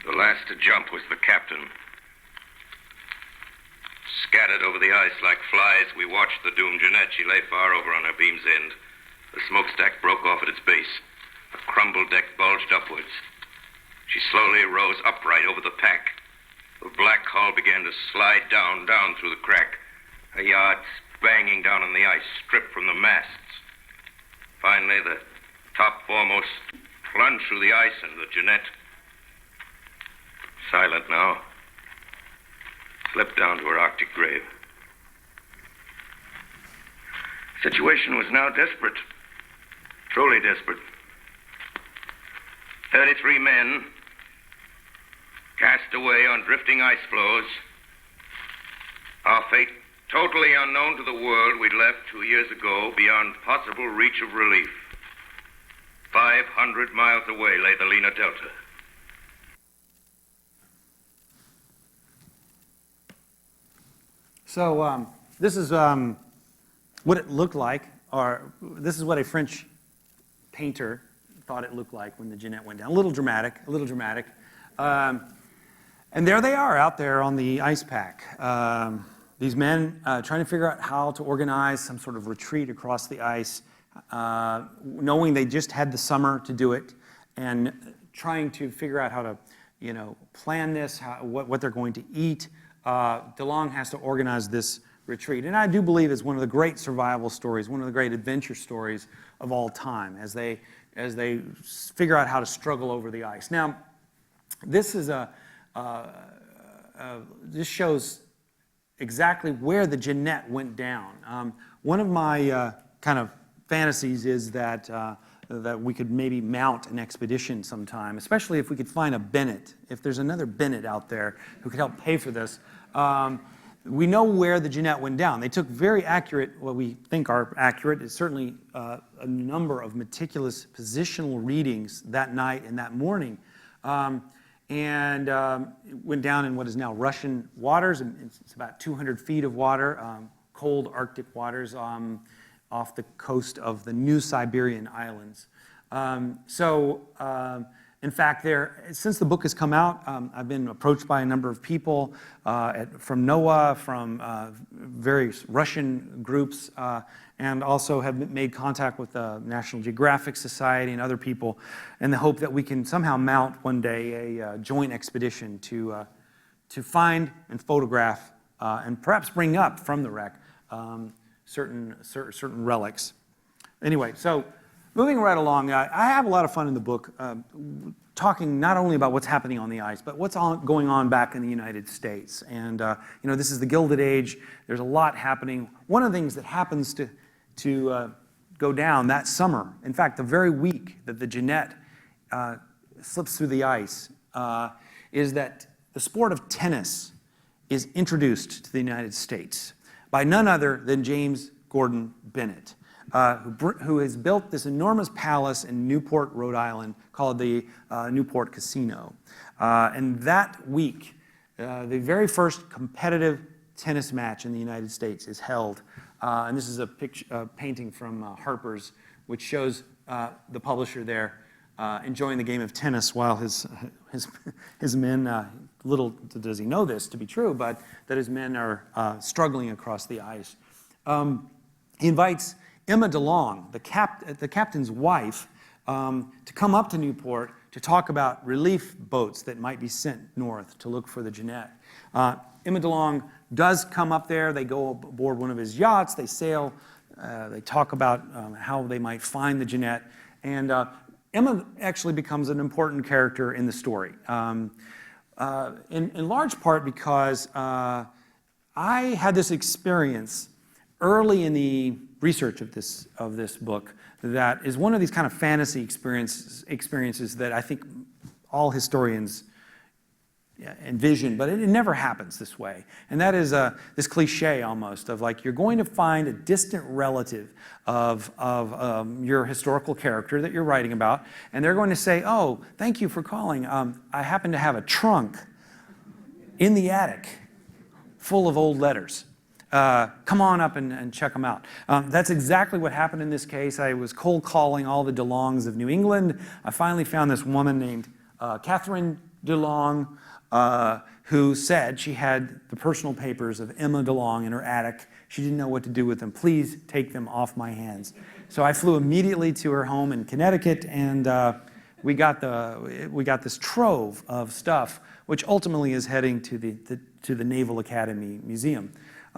The last to jump was the captain. Scattered over the ice like flies, we watched the doomed Jeannette. She lay far over on her beam's end. The smokestack broke off at its base. A crumbled deck bulged upwards. She slowly rose upright over the pack. The black hull began to slide down through the crack. Her yards banging down on the ice, stripped from the masts. Finally, the top foremost plunged through the ice, and the Jeannette, silent now, slipped down to her Arctic grave. The situation was now desperate, truly desperate. 33 men, cast away on drifting ice floes. Our fate totally unknown to the world, we'd left 2 years ago beyond possible reach of relief. 500 miles away lay the Lena Delta. So this is what it looked like, or this is what a French painter thought it looked like when the Jeannette went down. A little dramatic, a little dramatic. And there they are out there on the ice pack. These men trying to figure out how to organize some sort of retreat across the ice, knowing they just had the summer to do it, and trying to figure out how to, plan this, what they're going to eat. DeLong has to organize this retreat. And I do believe it's one of the great survival stories, one of the great adventure stories of all time, as they figure out how to struggle over the ice. Now, this is this shows exactly where the Jeannette went down. One of my kind of fantasies is that we could maybe mount an expedition sometime, especially if we could find a Bennett. If there's another Bennett out there who could help pay for this. We know where the Jeannette went down. They took very accurate, what we think are accurate, is certainly a number of meticulous positional readings that night and that morning. And it went down in what is now Russian waters. It's about 200 feet of water, cold Arctic waters off the coast of the New Siberian Islands. In fact, since the book has come out, I've been approached by a number of people from NOAA, from various Russian groups, and also have made contact with the National Geographic Society and other people in the hope that we can somehow mount one day a joint expedition to find and photograph and perhaps bring up from the wreck certain relics. Anyway, so moving right along, I have a lot of fun in the book talking not only about what's happening on the ice, but what's going on back in the United States. And this is the Gilded Age. There's a lot happening. One of the things that happens to go down that summer, in fact, the very week that the Jeannette slips through the ice, is that the sport of tennis is introduced to the United States by none other than James Gordon Bennett. Who has built this enormous palace in Newport, Rhode Island, called the Newport Casino. And that week, the very first competitive tennis match in the United States is held. And this is a painting from Harper's, which shows the publisher there enjoying the game of tennis while his men, little does he know this to be true, but that his men are struggling across the ice. He invites Emma DeLong, the captain's wife, to come up to Newport to talk about relief boats that might be sent north to look for the Jeannette. Emma DeLong does come up there. They go aboard one of his yachts. They sail. They talk about how they might find the Jeannette. And Emma actually becomes an important character in the story, in large part because I had this experience early in the research of this book that is one of these kind of fantasy experiences that I think all historians envision, but it never happens this way. And that is this cliche almost of like you're going to find a distant relative of your historical character that you're writing about, and they're going to say, "Oh, thank you for calling. I happen to have a trunk in the attic full of old letters. Come on up and check them out." That's exactly what happened in this case. I was cold calling all the DeLongs of New England. I finally found this woman named Catherine DeLong, who said she had the personal papers of Emma DeLong in her attic. She didn't know what to do with them. "Please take them off my hands." So I flew immediately to her home in Connecticut, and we got this trove of stuff, which ultimately is heading to the Naval Academy Museum.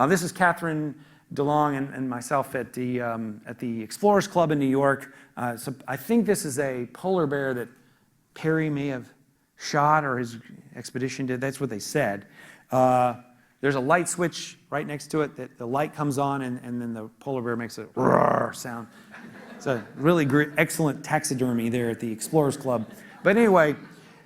This is Catherine DeLong and myself at the Explorers Club in New York. So I think this is a polar bear that Peary may have shot, or his expedition did. That's what they said. There's a light switch right next to it that the light comes on, and then the polar bear makes a roar sound. It's a really great, excellent taxidermy there at the Explorers Club. But anyway,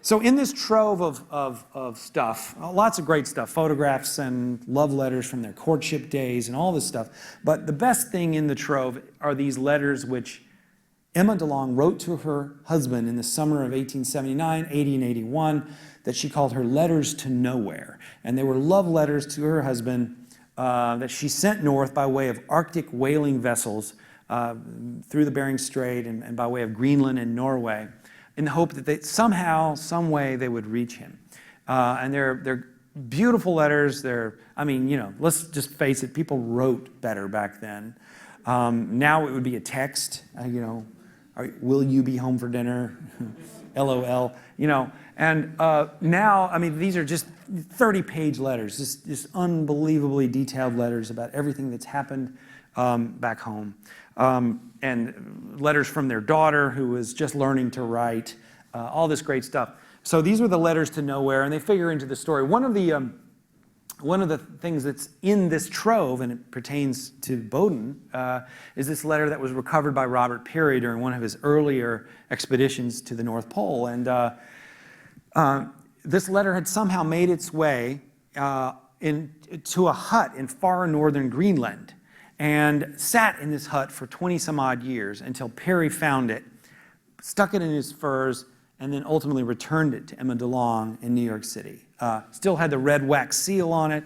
So in this trove of stuff, lots of great stuff, photographs and love letters from their courtship days and all this stuff. But the best thing in the trove are these letters which Emma DeLong wrote to her husband in the summer of 1879, 80, and 81 that she called her letters to nowhere. And they were love letters to her husband that she sent north by way of Arctic whaling vessels through the Bering Strait and by way of Greenland and Norway, in the hope that they, somehow, some way, they would reach him. And they're beautiful letters. I mean, let's just face it, people wrote better back then. Now it would be a text, will you be home for dinner? LOL, And now, I mean, these are just 30-page letters, just unbelievably detailed letters about everything that's happened back home. And letters from their daughter who was just learning to write, all this great stuff. So these were the letters to nowhere, and they figure into the story. One of the things that's in this trove, and it pertains to Bowdoin, is this letter that was recovered by Robert Peary during one of his earlier expeditions to the North Pole. And this letter had somehow made its way to a hut in far northern Greenland, and sat in this hut for 20-some-odd years until Peary found it, stuck it in his furs, and then ultimately returned it to Emma DeLong in New York City. Still had the red wax seal on it,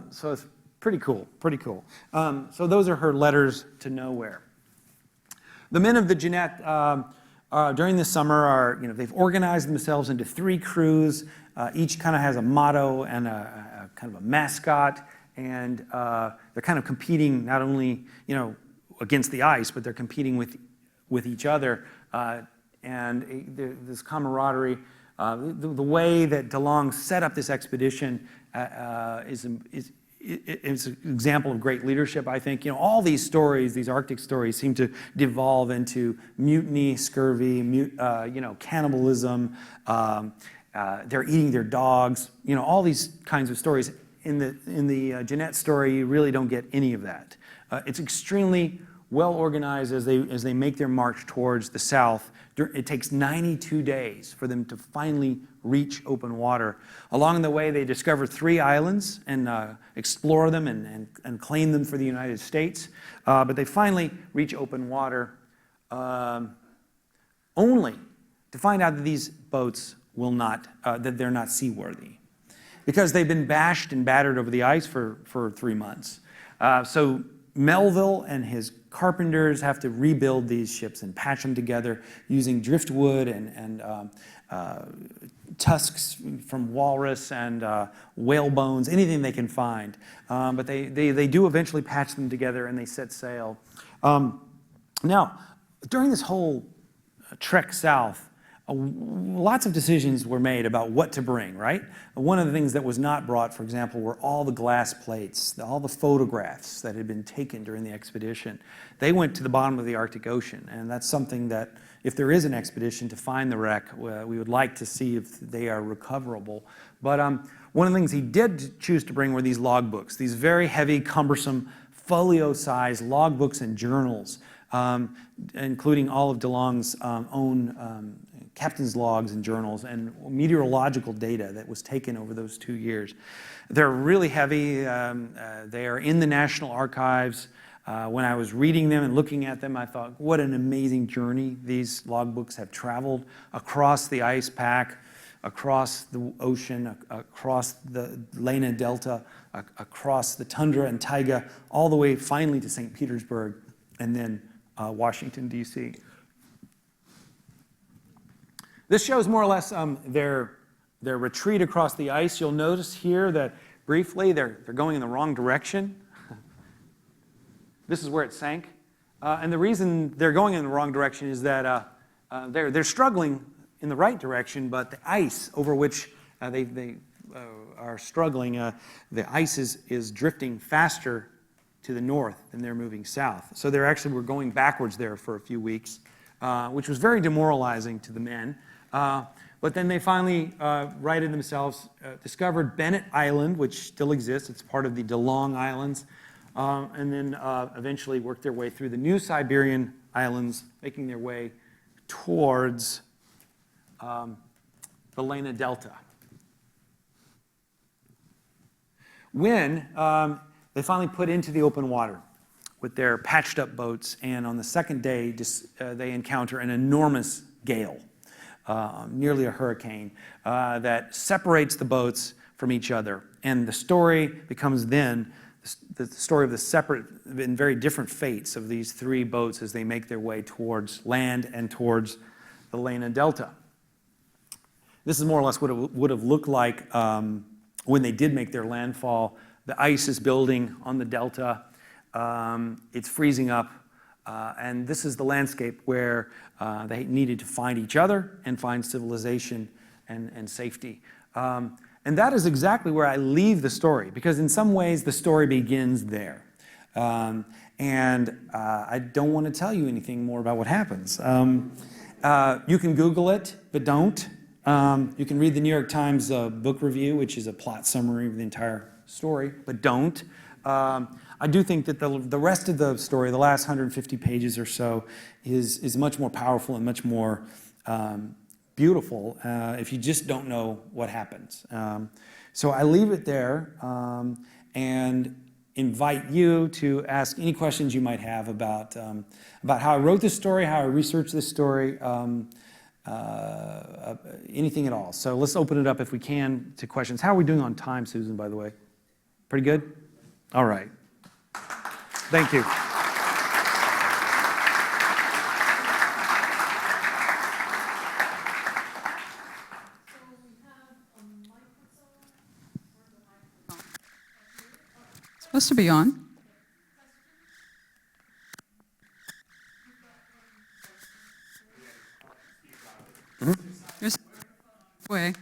so it's pretty cool, pretty cool. So those are her letters to nowhere. The men of the Jeannette during the summer they've organized themselves into 3 crews. Each kind of has a motto and a kind of a mascot. And they're kind of competing not only, against the ice, but they're competing with each other. And this camaraderie, the way that DeLong set up this expedition is an example of great leadership, I think. All these stories, these Arctic stories, seem to devolve into mutiny, scurvy, cannibalism. They're eating their dogs. All these kinds of stories. In the Jeannette story, you really don't get any of that. It's extremely well organized as they make their march towards the south. It takes 92 days for them to finally reach open water. Along the way, they discover 3 islands and explore them and claim them for the United States. But they finally reach open water only to find out that these boats that they're not seaworthy, because they've been bashed and battered over the ice for 3 months. So Melville and his carpenters have to rebuild these ships and patch them together using driftwood and tusks from walrus and whale bones, anything they can find. But they do eventually patch them together and they set sail. Now, during this whole trek south, lots of decisions were made about what to bring, right? One of the things that was not brought, for example, were all the glass plates, all the photographs that had been taken during the expedition. They went to the bottom of the Arctic Ocean, and that's something that, if there is an expedition to find the wreck, we would like to see if they are recoverable. But one of the things he did choose to bring were these logbooks, these very heavy, cumbersome, folio-sized logbooks and journals, including all of DeLong's own captain's logs and journals and meteorological data that was taken over those 2 years. They're really heavy. They are in the National Archives. When I was reading them and looking at them, I thought, what an amazing journey these logbooks have traveled across the ice pack, across the ocean, across the Lena Delta, across the tundra and taiga, all the way finally to St. Petersburg and then Washington, D.C. This shows more or less their retreat across the ice. You'll notice here that briefly they're going in the wrong direction. This is where it sank. And the reason they're going in the wrong direction is that they're struggling in the right direction, but the ice over which they are struggling, the ice is drifting faster to the north than they're moving south. So were going backwards there for a few weeks, which was very demoralizing to the men. But then they finally righted themselves, discovered Bennett Island, which still exists. It's part of the DeLong Islands. And then eventually worked their way through the new Siberian islands, making their way towards the Lena Delta. When they finally put into the open water with their patched up boats, and on the second day they encounter an enormous gale, nearly a hurricane, that separates the boats from each other. And the story becomes then the story of the separate and very different fates of these three boats as they make their way towards land and towards the Lena Delta. This is more or less what it would have looked like when they did make their landfall. The ice is building on the delta. It's freezing up. And this is the landscape where they needed to find each other and find civilization and safety. And that is exactly where I leave the story, because in some ways the story begins there. And I don't want to tell you anything more about what happens. You can Google it, but don't. You can read the New York Times book review, which is a plot summary of the entire story, but don't. I do think that the rest of the story, the last 150 pages or so, is much more powerful and much more beautiful if you just don't know what happens. So I leave it there and invite you to ask any questions you might have about how I wrote this story, how I researched this story, anything at all. So let's open it up, if we can, to questions. How are we doing on time, Susan, by the way? Pretty good? All right. Thank you. Supposed to be on. There's way.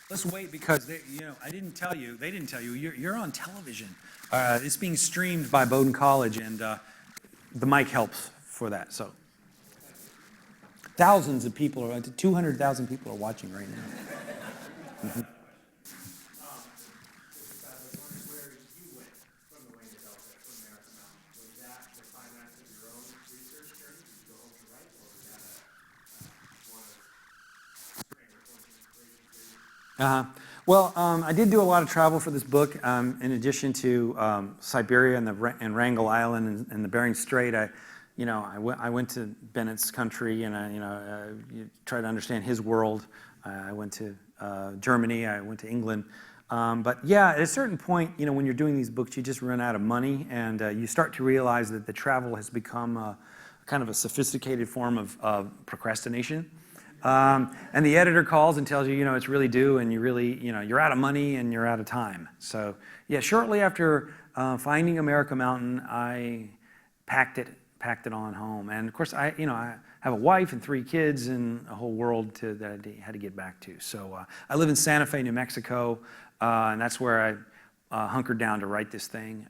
Let's wait, because I didn't tell you. They didn't tell you. You're on television. It's being streamed by Bowdoin College, and the mic helps for that. So thousands of people, 200,000 people are watching right now. Mm-hmm. Well, I did do a lot of travel for this book. In addition to Siberia and Wrangell Island and the Bering Strait, I went to Bennett's country, and I tried to understand his world. I went to Germany. I went to England. But yeah, at a certain point, when you're doing these books, you just run out of money, and you start to realize that the travel has become kind of a sophisticated form of procrastination. And the editor calls and tells you, it's really due, and you're out of money and you're out of time. So yeah, shortly after finding America Mountain, I packed it on home. And of course, I have a wife and 3 kids and a whole world that I had to get back to. So I live in Santa Fe, New Mexico, and that's where I hunkered down to write this thing.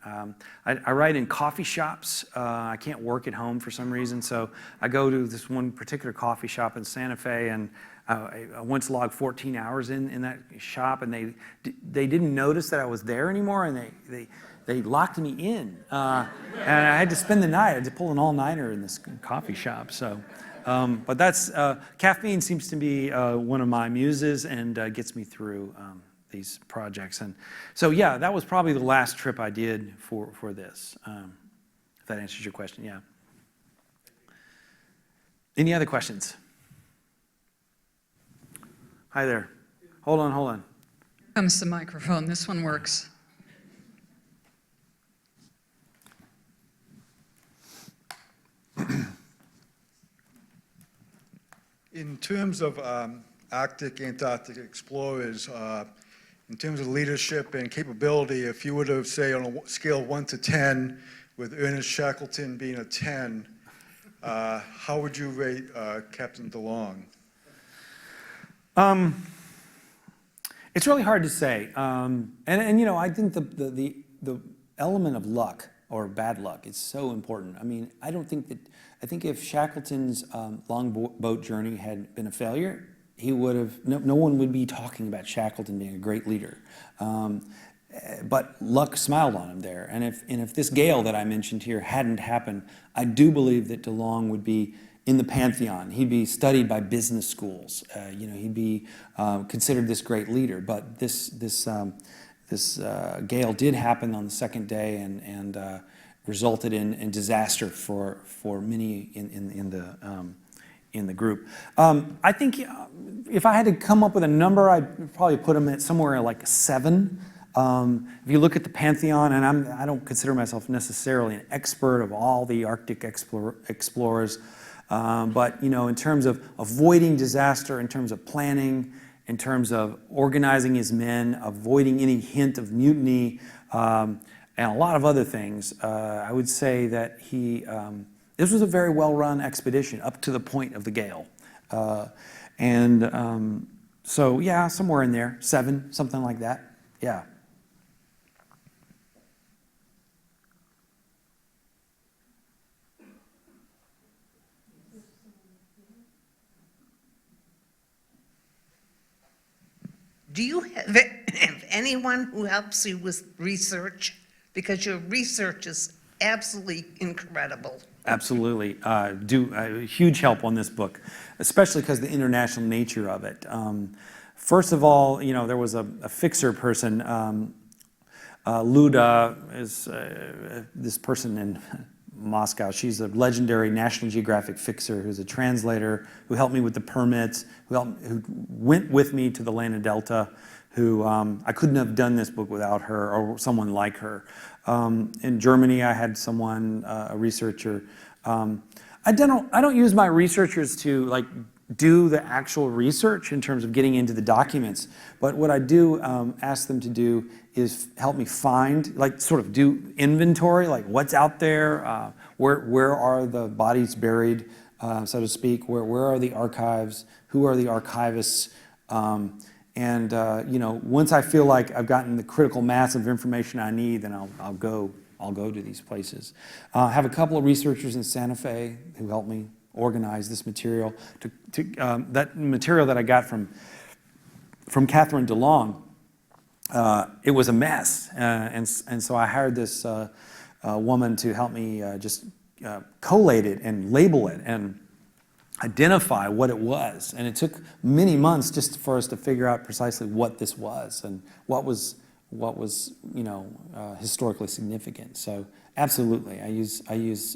I write in coffee shops. I can't work at home for some reason, so I go to this one particular coffee shop in Santa Fe, and I once logged 14 hours in that shop, and they didn't notice that I was there anymore, and they locked me in, and I had to spend the night. I had to pull an all-nighter in this coffee shop. So, but that's caffeine seems to be one of my muses, and gets me through these projects. And so yeah, that was probably the last trip I did for this, if that answers your question. Yeah. Any other questions? Hi there. Hold on. Here comes the microphone. This one works. In terms of Arctic, Antarctic explorers, in terms of leadership and capability, if you were to say on a scale of 1 to 10, with Ernest Shackleton being a 10, how would you rate Captain DeLong? It's really hard to say. And I think the element of luck or bad luck is so important. I mean, I think if Shackleton's long boat journey had been a failure, he would have, no one would be talking about Shackleton being a great leader. But luck smiled on him there. And if this gale that I mentioned here hadn't happened, I do believe that DeLong would be in the pantheon. He'd be studied by business schools. He'd be considered this great leader. But this gale did happen on the second day and resulted in disaster for many in the group. I think if I had to come up with a number, I'd probably put him at somewhere like a 7. If you look at the pantheon, and I don't consider myself necessarily an expert of all the Arctic explorers, but in terms of avoiding disaster, in terms of planning, in terms of organizing his men, avoiding any hint of mutiny, and a lot of other things, I would say that this was a very well-run expedition up to the point of the gale. So yeah, somewhere in there, 7, something like that, yeah. Do you have anyone who helps you with research? Because your research is absolutely incredible. Absolutely. Huge help on this book, especially because of the international nature of it. First of all, there was a fixer person. Luda is this person in Moscow. She's a legendary National Geographic fixer who's a translator, who helped me with the permits, who went with me to the Lena Delta, who I couldn't have done this book without her or someone like her. In Germany, I had someone, a researcher. I don't use my researchers to do the actual research in terms of getting into the documents, but what I do ask them to do is help me find, sort of do inventory, what's out there, where are the bodies buried, so to speak, where are the archives, who are the archivists, once I feel like I've gotten the critical mass of information I need, then I'll go to these places. I have a couple of researchers in Santa Fe who help me organize this material. That material that I got from Catherine DeLong, it was a mess, and so I hired this woman to help me just collate it and label it and identify what it was. And it took many months just for us to figure out precisely what this was and what was historically significant. So absolutely, I use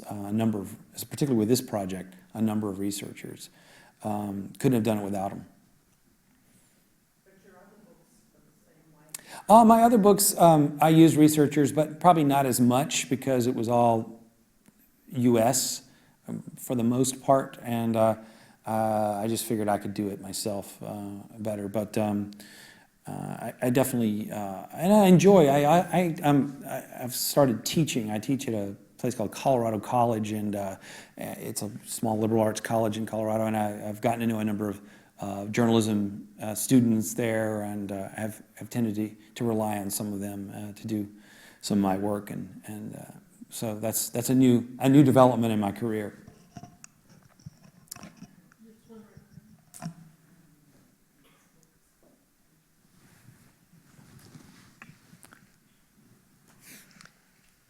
a number of, particularly with this project, a number of researchers. Couldn't have done it without them. But your other books are the same way? My other books, I use researchers, but probably not as much because it was all U.S. For the most part, and I just figured I could do it myself better. But I definitely, and I enjoy. I've started teaching. I teach at a place called Colorado College, and it's a small liberal arts college in Colorado. And I've gotten to know a number of journalism students there, and have tended to rely on some of them to do some of my work, and so that's a new development in my career.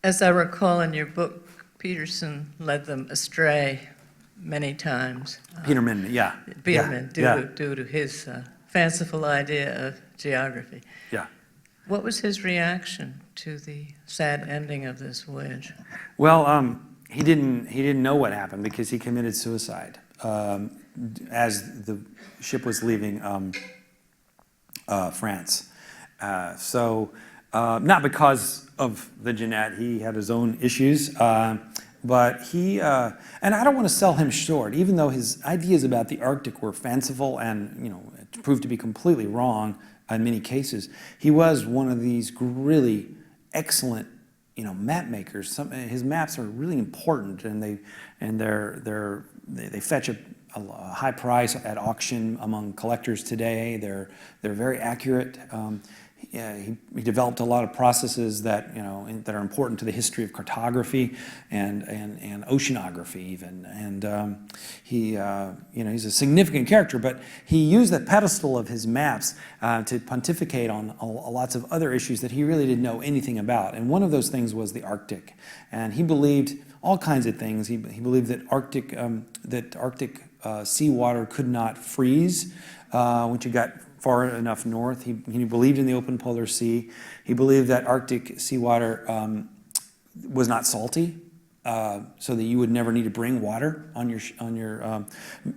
As I recall in your book, Peterson led them astray many times. Peterman, yeah. Peterman, yeah. due to his fanciful idea of geography. Yeah. What was his reaction to the sad ending of this voyage? Well, he didn't know what happened because he committed suicide as the ship was leaving France. Not because of the Jeannette, he had his own issues, but he, and I don't want to sell him short, even though his ideas about the Arctic were fanciful and proved to be completely wrong in many cases. He was one of these really excellent map makers. His maps are really important, and they fetch a high price at auction among collectors today. They're very accurate. he developed a lot of processes that, that are important to the history of cartography and oceanography even. And he's a significant character, but he used the pedestal of his maps to pontificate on lots of other issues that he really didn't know anything about. And one of those things was the Arctic. And he believed all kinds of things. He believed that Arctic seawater could not freeze once you got far enough north. He believed in the open polar sea. He believed that Arctic seawater was not salty, so that you would never need to bring water on your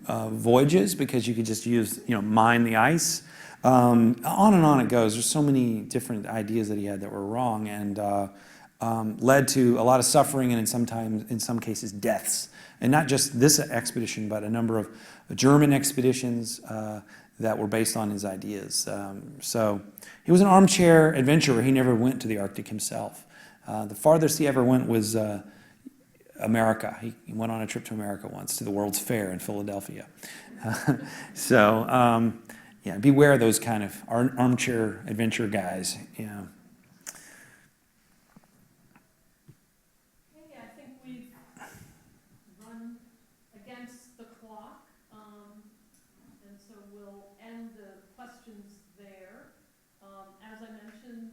voyages because you could just mine the ice. On and on it goes. There's so many different ideas that he had that were wrong and led to a lot of suffering and in some cases deaths. And not just this expedition, but a number of German expeditions that were based on his ideas. So he was an armchair adventurer. He never went to the Arctic himself. The farthest he ever went was America. He went on a trip to America once, to the World's Fair in Philadelphia. Yeah, beware those kind of armchair adventure guys. Yeah. Okay, I think we've run against the clock, and so we'll end the questions there. As I mentioned,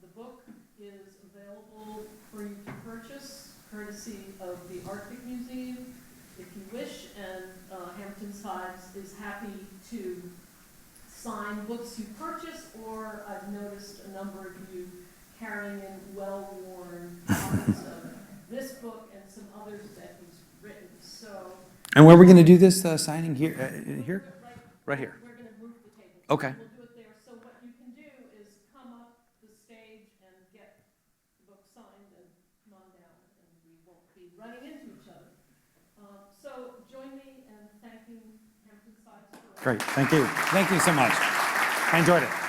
the book is available for you to purchase, courtesy of the Arctic Museum, if you wish, and Hampton Sides is happy to sign books you purchase, or I've noticed a number of you carrying in well-worn copies of this book and some others that he's written. So. And where are we going to do this signing here? Here? Right here. We're going to move the table. Okay. We'll do it there. So what you can do is come up the stage and get the book signed and come on down, and we won't be running into each other. So join me in thanking Hampton Sides for. Great. Thank you. Thank you so much. I enjoyed it.